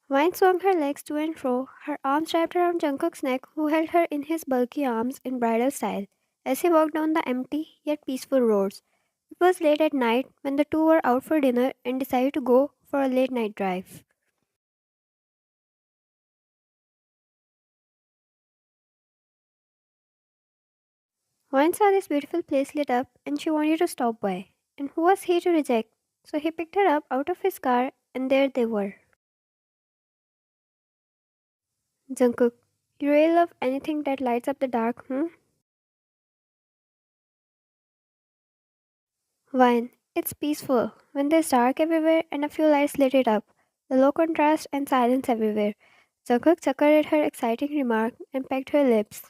Vine swung her legs to and fro, her arms wrapped around Jungkook's neck, who held her in his bulky arms in bridal style, as he walked down the empty yet peaceful roads. It was late at night when the two were out for dinner and decided to go for a late night drive. Vine saw this beautiful place lit up and she wanted to stop by. And who was he to reject? So he picked her up out of his car and there they were. Jungkook, you really love anything that lights up the dark, hmm? Vine, it's peaceful when there's dark everywhere and a few lights lit it up. The low contrast and silence everywhere. Jungkook chuckled at her exciting remark and pecked her lips.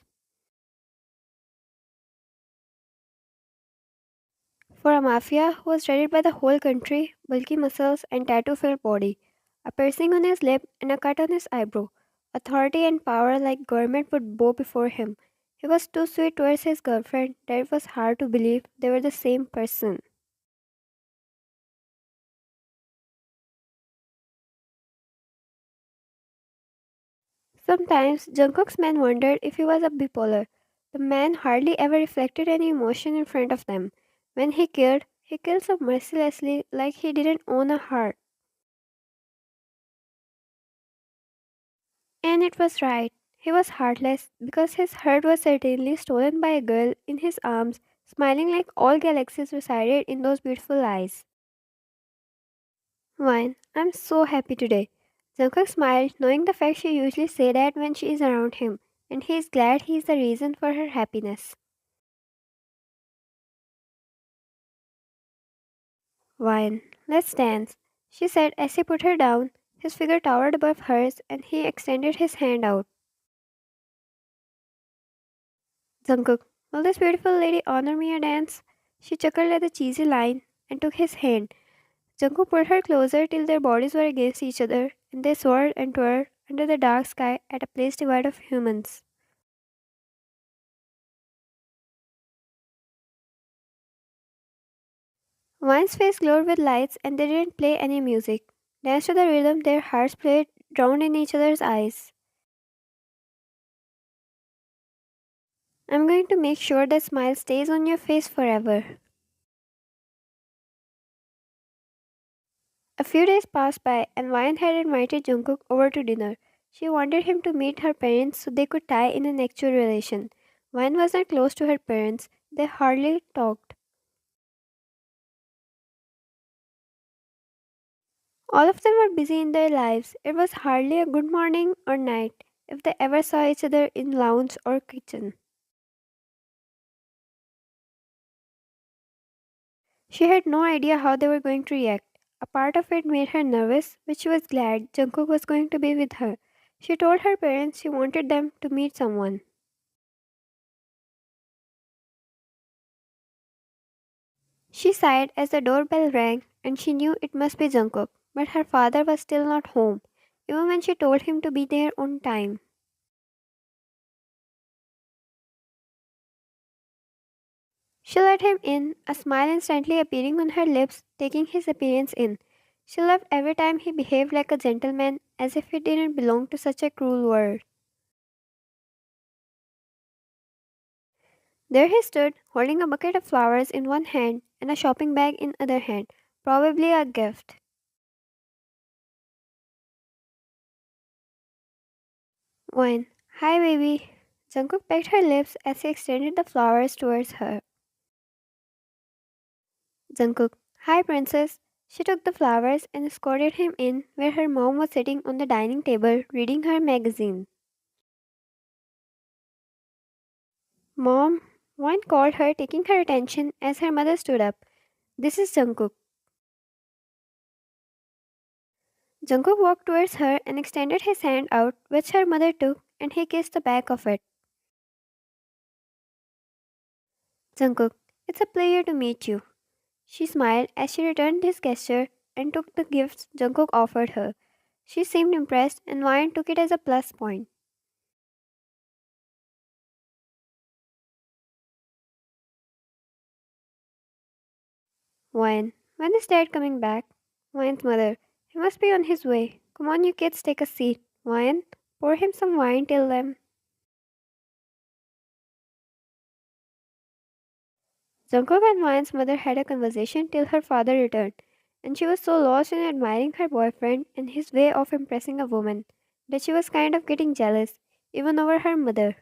For a mafia who was dreaded by the whole country, bulky muscles and tattoo-filled body, a piercing on his lip and a cut on his eyebrow, authority and power like government would bow before him. He was too sweet towards his girlfriend that it was hard to believe they were the same person. Sometimes Jungkook's men wondered if he was a bipolar. The man hardly ever reflected any emotion in front of them. When he killed so mercilessly like he didn't own a heart. And it was right. He was heartless because his heart was certainly stolen by a girl in his arms, smiling like all galaxies resided in those beautiful eyes. Wine, I'm so happy today. Jungkook smiled, knowing the fact she usually say that when she is around him, and he is glad he is the reason for her happiness. Wine, let's dance, she said as he put her down. His figure towered above hers, and he extended his hand out. Jungkook, will this beautiful lady honor me a dance? She chuckled at the cheesy line and took his hand. Jungkook pulled her closer till their bodies were against each other, and they soared and twirled under the dark sky at a place devoid of humans. Vine's face glowed with lights, and they didn't play any music. Danced to the rhythm their hearts played, drowned in each other's eyes. I'm going to make sure that smile stays on your face forever. A few days passed by, and Vine had invited Jungkook over to dinner. She wanted him to meet her parents so they could tie in an actual relation. Vine was not close to her parents, they hardly talked. All of them were busy in their lives. It was hardly a good morning or night if they ever saw each other in lounge or kitchen. She had no idea how they were going to react. A part of it made her nervous, but she was glad Jungkook was going to be with her. She told her parents she wanted them to meet someone. She sighed as the doorbell rang and she knew it must be Jungkook, but her father was still not home, even when she told him to be there on time. She let him in, a smile instantly appearing on her lips, taking his appearance in. She loved every time he behaved like a gentleman, as if he didn't belong to such a cruel world. There he stood, holding a bucket of flowers in one hand and a shopping bag in other hand, probably a gift. One, hi baby. Jungkook pecked her lips as he extended the flowers towards her. Jungkook, hi princess. She took the flowers and escorted him in where her mom was sitting on the dining table reading her magazine. Mom, one called her, taking her attention as her mother stood up. This is Jungkook. Jungkook walked towards her and extended his hand out, which her mother took, and he kissed the back of it. Jungkook, it's a pleasure to meet you. She smiled as she returned his gesture and took the gifts Jungkook offered her. She seemed impressed, and Ryan took it as a plus point. When is Dad coming back? Ryan's mother. He must be on his way. Come on, you kids, take a seat. Wine? Pour him some wine, tell them. Jungkook and Wine's mother had a conversation till her father returned, and she was so lost in admiring her boyfriend and his way of impressing a woman that she was kind of getting jealous, even over her mother.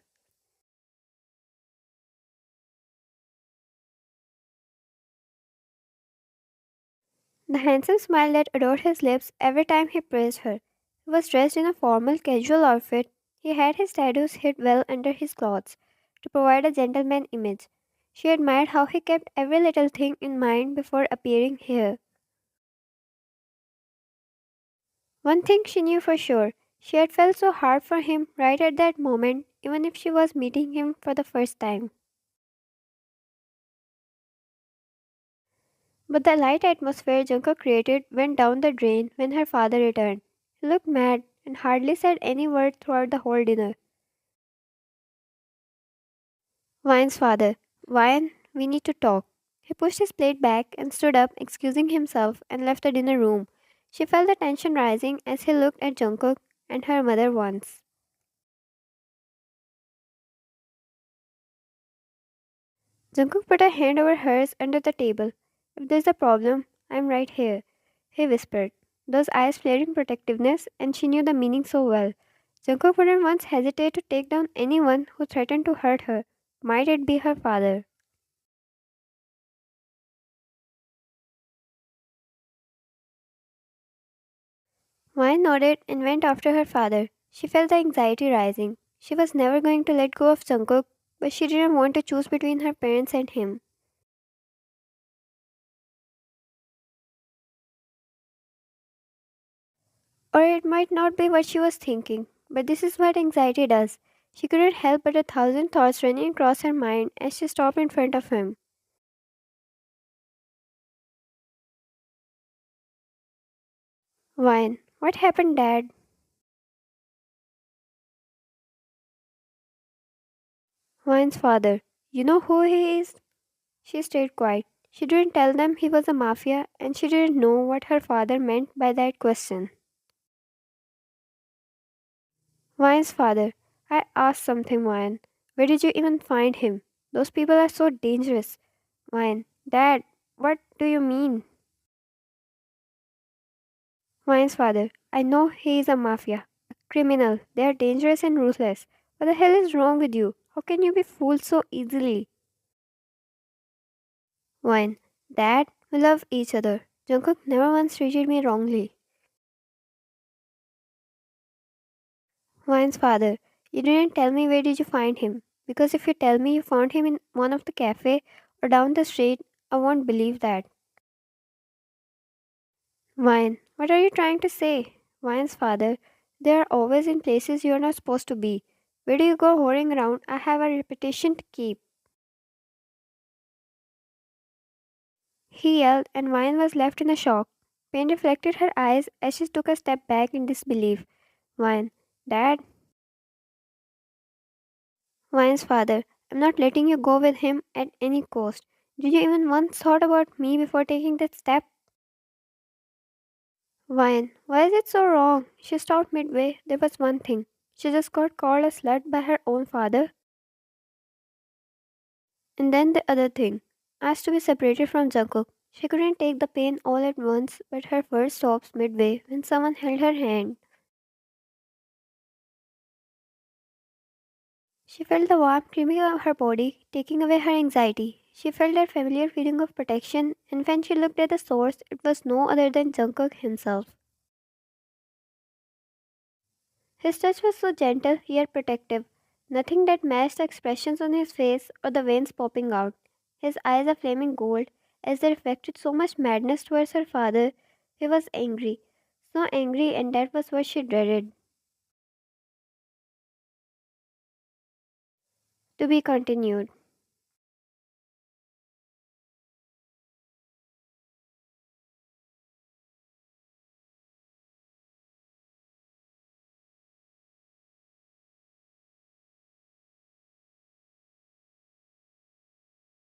The handsome smile that adored his lips every time he praised her. He was dressed in a formal, casual outfit. He had his tattoos hid well under his clothes to provide a gentleman image. She admired how he kept every little thing in mind before appearing here. One thing she knew for sure, she had felt so hard for him right at that moment, even if she was meeting him for the first time. But the light atmosphere Junko created went down the drain when her father returned. He looked mad and hardly said any word throughout the whole dinner. Vine's father, Vine, we need to talk. He pushed his plate back and stood up, excusing himself, and left the dinner room. She felt the tension rising as he looked at Jungkook and her mother once. Jungkook put a hand over hers under the table. If there's a problem, I'm right here, he whispered, those eyes flaring protectiveness, and she knew the meaning so well. Jungkook wouldn't once hesitate to take down anyone who threatened to hurt her, might it be her father. Maya nodded and went after her father. She felt the anxiety rising. She was never going to let go of Jungkook, but she didn't want to choose between her parents and him. Or it might not be what she was thinking, but this is what anxiety does. She couldn't help but a thousand thoughts running across her mind as she stopped in front of him. Wine. What happened, Dad? Wine's father. You know who he is? She stayed quiet. She didn't tell them he was a mafia, and she didn't know what her father meant by that question. Wine's father. I asked something, Wine. Where did you even find him? Those people are so dangerous. Wine. Dad, what do you mean? Wine's father. I know he is a mafia, a criminal. They are dangerous and ruthless. What the hell is wrong with you? How can you be fooled so easily? Wine. Dad, we love each other. Jungkook never once treated me wrongly. Wine's father. You didn't tell me where did you find him. Because if you tell me you found him in one of the cafe or down the street, I won't believe that. Wine. What are you trying to say? Wine's father. They are always in places you are not supposed to be. Where do you go whoring around? I have a reputation to keep. He yelled, and Wine was left in a shock. Pain reflected her eyes as she took a step back in disbelief. Wine. Dad? Wine's father. I'm not letting you go with him at any cost. Did you even once thought about me before taking that step? Wine. Why is it so wrong? She stopped midway. There was one thing. She just got called a slut by her own father. And then the other thing. Asked to be separated from Jungkook. She couldn't take the pain all at once, but her first stops midway when someone held her hand. She felt the warmth creeping up her body, taking away her anxiety. She felt that familiar feeling of protection, and when she looked at the source, it was no other than Jungkook himself. His touch was so gentle yet protective, nothing that matched the expressions on his face or the veins popping out. His eyes are flaming gold, as they reflected so much madness towards her father. He was angry, so angry, and that was what she dreaded. To be continued.